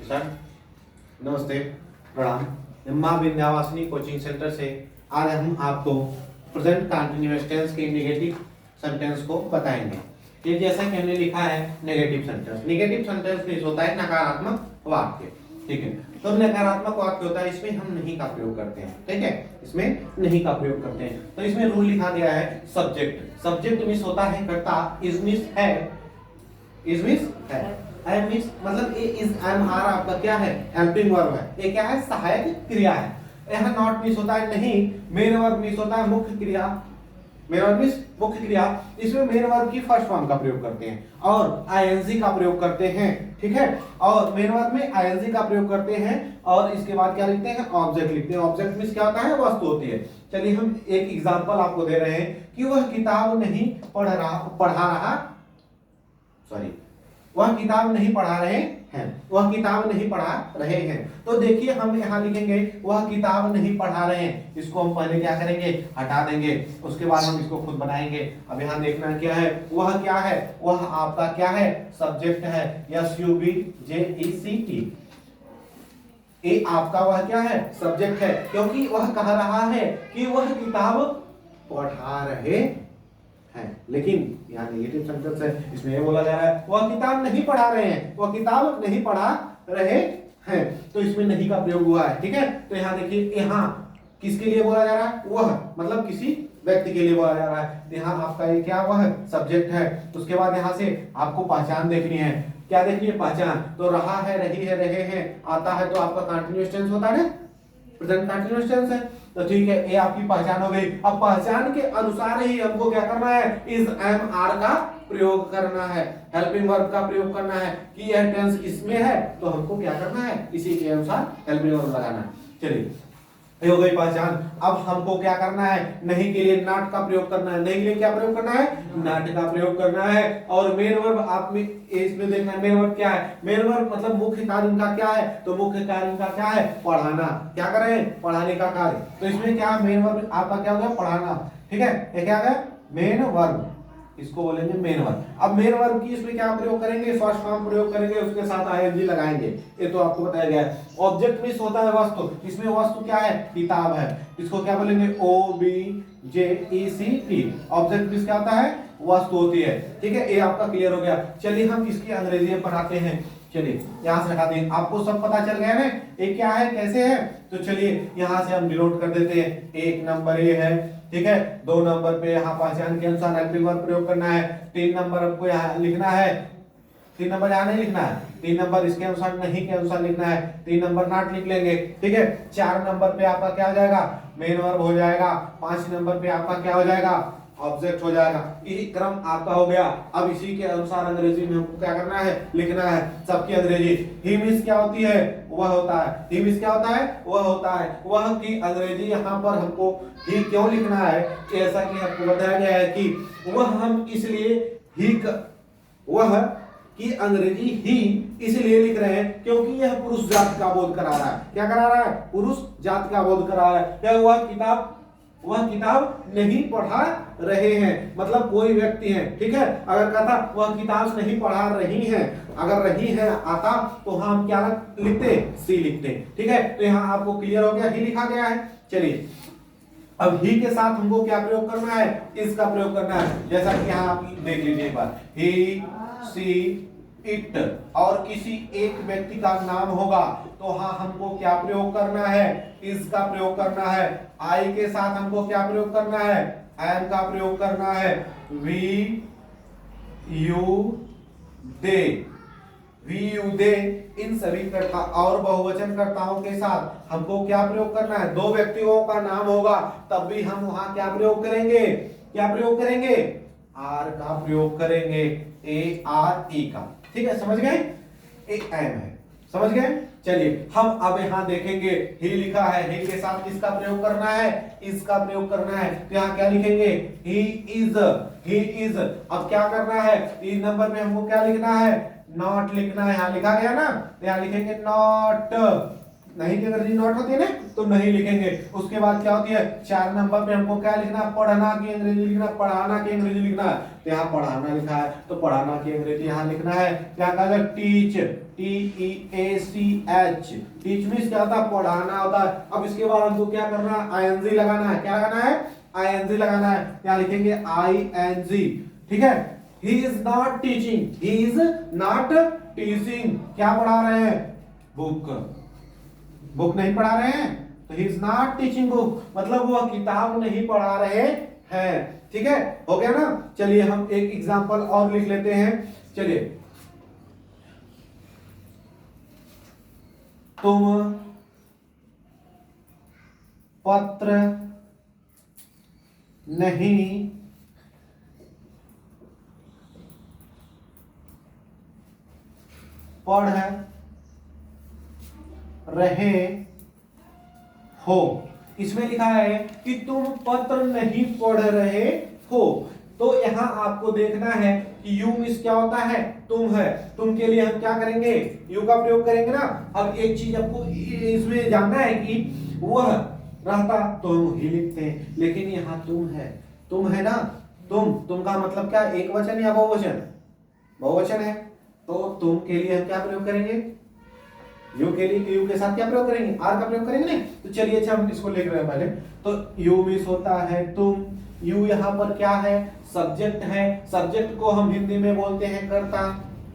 Sir नमस्ते, प्रणाम। मैं माँ विंध्यवासिनी कोचिंग सेंटर से आज हम आपको प्रेजेंट कंटिन्यूअस टेंस के नेगेटिव सेंटेंस को बताएंगे। ये जैसा कि हमने लिखा है negative sentence. Negative sentence means होता है नकारात्मक वाक्य, ठीक है। तो नकारात्मक वाक्य होता है, इसमें हम नहीं का प्रयोग करते हैं, ठीक है, इसमें नहीं का प्रयोग करते हैं। तो इसमें रूल लिखा गया है सब्जेक्ट। सब्जेक्ट मीन्स होता है कर्ता, इज मीन्स है, इज मीन्स है, एम मीन्स मतलब ए इज एम आर आपका क्या है, हेल्पिंग वर्ब है। ये क्या है, सहायक क्रिया है। यहाँ नॉट मीन्स होता है नहीं, मेन वर्ब मीन्स होता है मुख्य क्रिया, मेन वर्ब मीन्स मुख्य क्रिया। इसमें मेन वर्ब की फर्स्ट फॉर्म का प्रयोग करते हैं और आईएनजी का प्रयोग करते हैं, ठीक है। और मेन वर्ब में आईएनजी का प्रयोग करते हैं और इसके बाद क्या लिखते हैं, ऑब्जेक्ट लिखते हैं। ऑब्जेक्ट मीन्स क्या होता है, वस्तु होती है। चलिए हम एक एग्जांपल आपको दे रहे हैं कि वह किताब नहीं वह किताब नहीं पढ़ा रहे हैं, वह किताब नहीं पढ़ा रहे हैं। तो देखिए हम यहाँ लिखेंगे वह किताब नहीं पढ़ा रहे हैं, इसको हम पहले क्या करेंगे, हटा देंगे, उसके बाद हम इसको खुद बनाएंगे। अब यहाँ देखना क्या है, वह क्या है, वह आपका क्या है, सब्जेक्ट है, SUBJECT। ये आपका वह क्या है, सब्जेक्ट है, क्योंकि वह कह रहा है कि वह किताब पढ़ा रहे हैं। लेकिन यहाँ नेगेटिव सेंटेंस है, इसमें ये बोला जा रहा है वह किताब नहीं पढ़ा रहे हैं, वह किताब नहीं पढ़ा रहे हैं। तो इसमें नहीं का प्रयोग हुआ है, ठीक है। तो यहाँ देखिए, यहाँ किसके लिए बोला जा रहा है, वह मतलब किसी व्यक्ति के लिए बोला जा रहा है। तो यहाँ आपका ये क्या, वह सब्जेक्ट है। उसके बाद यहाँ से आपको पहचान देखनी है। क्या देखनी है, पहचान। तो रहा है, रही है, रहे हैं आता है तो आपका कंटिन्यूअस टेंस होता है ना, प्रेजेंट कंटिन्यूअस टेंस है। तो ठीक है, ये आपकी पहचान हो गई। अब पहचान के अनुसार ही हमको क्या करना है, इज एम आर का प्रयोग करना है, हेल्पिंग वर्ब का प्रयोग करना है कि यह टेंस इसमें है तो हमको क्या करना है, इसी के अनुसार हेल्पिंग वर्ब लगाना है। चलिए ये हो गई पहचान। अब हमको क्या करना है, नहीं के लिए नॉट का प्रयोग करना है। नहीं के लिए क्या प्रयोग करना है, नॉट का प्रयोग करना है। और मेन वर्ब आप में इसमें देखना है, मेन वर्ब क्या है, मेन वर्ब मतलब मुख्य कार्य उनका क्या है, तो मुख्य कार्य उनका क्या है, पढ़ाना। क्या करें, पढ़ाने का कार्य। तो इसमें क्या मेन वर्ब आपका क्या हो गया, पढ़ाना, ठीक है। ये क्या है, मेन वर्ब, इसको बोलेंगे मेन वर्ब। अब मेन वर्ब की इसमें क्या प्रयोग करेंगे, फर्स्ट फॉर्म प्रयोग करेंगे, उसके साथ आईएनजी लगाएंगे। ये तो आपको बताया गया है। ऑब्जेक्ट मीन्स होता है वस्तु, इसमें वस्तु क्या है, किताब है, इसको क्या बोलेंगे, OBJECT। ऑब्जेक्ट मीन्स क्या होता है, वस्तु होती है, ठीक है। ये आपका क्लियर हो गया। चलिए हम इसकी अंग्रेजी में पढ़ाते हैं। चलिए यहाँ से हटा दें, आपको सब पता चल गया ना ये क्या है, कैसे है। तो चलिए यहाँ से हम डिनोट कर देते हैं। एक नंबर ये है, ठीक है। 2 नंबर पे यहाँ पहचान के अनुसार हेल्पिंग वर्ब प्रयोग करना है। 3 नंबर हमको यहाँ लिखना है, 3 नंबर यहाँ नहीं लिखना है, 3 नंबर इसके अनुसार नहीं के अनुसार लिखना है। 3 नंबर नॉट लिख लेंगे, ठीक है। 4 नंबर पे आपका क्या हो जाएगा, मेन वर्ब हो जाएगा। 5 नंबर पे आपका क्या हो जाएगा, ऑब्जेक्ट हो जाएगा। ये क्रम आपका हो गया। अब इसी के अनुसार अंग्रेजी में हमको क्या करना है, लिखना है सबकी अंग्रेजी। ही मीन्स क्या होती है, वह होता है। ही मीन्स क्या होता है, वह होता है। वह की अंग्रेजी यहाँ पर हमको ही क्यों लिखना है, ऐसा कि आपको बताया गया है कि वह हम इसलिए ही वह की अंग्रेजी ही इसलिए लिख रहे हैं क्योंकि यह पुरुष जाति का बोध करा रहा है। क्या करा रहा है, पुरुष जाति का बोध करा रहा है। क्या वह किताब नहीं पढ़ा रहे हैं, मतलब कोई व्यक्ति है, ठीक है। अगर कहता वह किताब नहीं पढ़ा रही हैं, अगर रही है आता तो हम क्या लिखते, सी लिखते, ठीक है। तो यहाँ आपको क्लियर हो गया, ही लिखा गया है। चलिए अब ही के साथ हमको क्या प्रयोग करना है, इसका प्रयोग करना है। जैसा कि यहाँ आप देख लीजिए एक बार, ही, सी, इट और किसी एक व्यक्ति का नाम होगा तो हाँ हमको क्या प्रयोग करना है, इसका प्रयोग करना है। आई के साथ हमको क्या प्रयोग करना है, एम का प्रयोग करना है। वी यू दे इन सभी कर्ता और बहुवचन कर्ताओं के साथ हमको क्या प्रयोग करना है, 2 व्यक्तियों का नाम होगा तब भी हम वहां क्या प्रयोग करेंगे, क्या प्रयोग करेंगे, आर का प्रयोग करेंगे, ARE का, ठीक है। समझ गए, एक एम है, समझ गए। चलिए हम अब यहाँ देखेंगे, ही लिखा है, ही के साथ किसका प्रयोग करना है, इसका प्रयोग करना है। तो यहाँ क्या लिखेंगे, ही इज। अब क्या करना है, 3 नंबर में हमको क्या लिखना है, नॉट लिखना है। यहाँ लिखा गया ना, तो यहाँ लिखेंगे नॉट, नहीं की अंग्रेजी नॉट होती है ना, तो नहीं लिखेंगे। उसके बाद क्या होती है, 4 नंबर पे हमको क्या लिखना, पढ़ना की अंग्रेजी लिखना, पढ़ाना की अंग्रेजी लिखना है। तो यहाँ पढ़ाना लिखा है, तो पढ़ाना की अंग्रेजी यहाँ लिखना है, क्या कहा जाए, टीच, TEACH। टीच मीन्स क्या होता है, पढ़ाना होता है। अब इसके बाद हमको क्या करना है, ING लगाना है। क्या लगाना है, ING लगाना है। क्या लिखेंगे, ING, ठीक है। He is not teaching, he is not teaching। क्या पढ़ा रहे हैं, बुक, बुक नहीं पढ़ा रहे हैं, तो he is not teaching book, मतलब वह किताब नहीं पढ़ा रहे हैं। ठीक है, हो गया ना। चलिए हम एक एग्जांपल और लिख लेते हैं। चलिए, तुम पत्र नहीं पढ़ रहे हो। इसमें लिखा है कि तुम पत्र नहीं पढ़ रहे हो, तो यहां आपको देखना है कि यू मींस क्या होता है, तुम है। तुम के लिए हम क्या करेंगे, यू का प्रयोग करेंगे ना। अब एक चीज आपको इसमें जानना है कि वह रहता तो हम ही लिखते हैं, लेकिन यहाँ तुम है ना। तुम का मतलब क्या, एक वचन या बहुवचन, बहुवचन है, तो तुम के लिए हम क्या प्रयोग करेंगे, यू के लिए, यू के साथ क्या प्रयोग करेंगे, आर का प्रयोग करेंगे। नहीं तो चलिए, अच्छा हम इसको लिख रहे हैं पहले। तो यू मींस होता है तुम, यू यहाँ पर क्या है, सब्जेक्ट है। सब्जेक्ट को हम हिंदी में बोलते हैं कर्ता।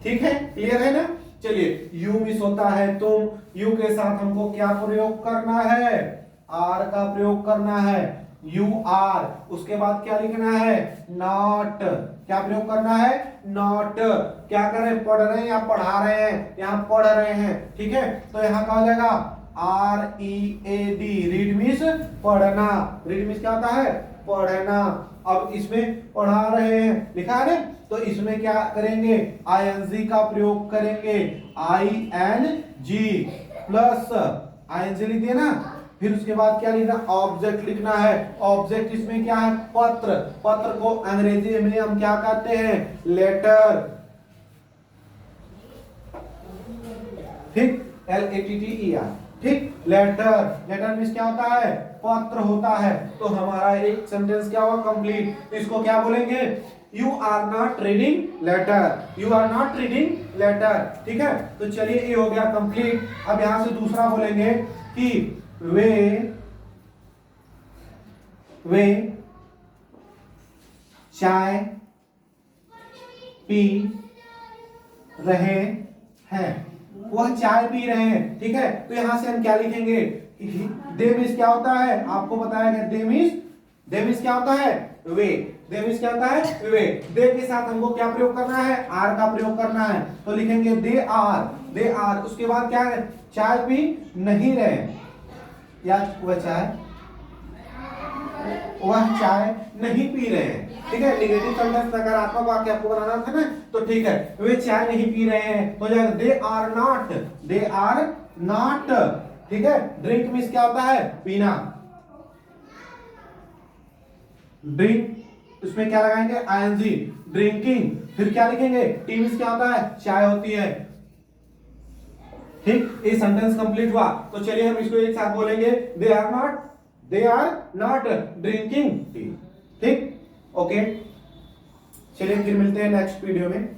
ठीक है, क्लियर है ना। चलिए, यू मींस होता है तुम, यू के साथ हमको क्या प्रयोग करना है, आर का प्रयोग करना है, यू आर। उसके बाद क्या लिखना है, नॉट। क्या प्रयोग करना है, नॉट। क्या कर रहे हैं, पढ़ रहे हैं या पढ़ा रहे हैं, यहाँ पढ़ रहे हैं। ठीक है, तो यहाँ क्या हो जाएगा, READ, रीड मीन्स पढ़ना। रीड मीन्स क्या होता है, पढ़ना। अब इसमें पढ़ा रहे हैं लिखा है ना, तो इसमें क्या करेंगे, ING का प्रयोग करेंगे, ING प्लस ING लिख दिया ना। फिर उसके बाद क्या लिखना, ऑब्जेक्ट लिखना है। ऑब्जेक्ट इसमें क्या है, पत्र। पत्र को अंग्रेजी में हम क्या कहते हैं, लेटर। ठीक, LATTER। ठीक, लेटर। लेटर मींस क्या होता है, पत्र होता है। तो हमारा एक सेंटेंस क्या हुआ, कंप्लीट। इसको क्या बोलेंगे, you are not reading letter, you are not reading letter. ठीक है, तो चलिए ये हो गया कंप्लीट। अब यहां से दूसरा बोलेंगे कि वे चाय पी रहे हैं, वह चाय पी रहे हैं। ठीक है, तो यहां से हम क्या लिखेंगे, दे मींस क्या होता है, आपको बताया गया, दे मींस क्या होता है, वे। दे मींस क्या होता है, वे। दे के साथ हमको क्या प्रयोग करना है, आर का प्रयोग करना है। तो लिखेंगे दे आर। उसके बाद क्या है, चाय पी नहीं रहे, या वह चाय नहीं पी रहे हैं। ठीक है, निगेटिव सेंटेंस नकारात्मक वाक्य आपको बनाना था ना, तो ठीक है, वे चाय नहीं पी रहे हैं, तो जाएगा दे आर नॉट। ठीक है, ड्रिंक मींस क्या होता है, पीना। ड्रिंक, इसमें क्या लगाएंगे, ING, ड्रिंकिंग। फिर क्या लिखेंगे, टी मींस क्या होता है, चाय होती है। ठीक, ये सेंटेंस कंप्लीट हुआ। तो चलिए हम इसको एक साथ बोलेंगे, they are not drinking tea. ठीक, ओके, चलिए फिर मिलते हैं नेक्स्ट वीडियो में।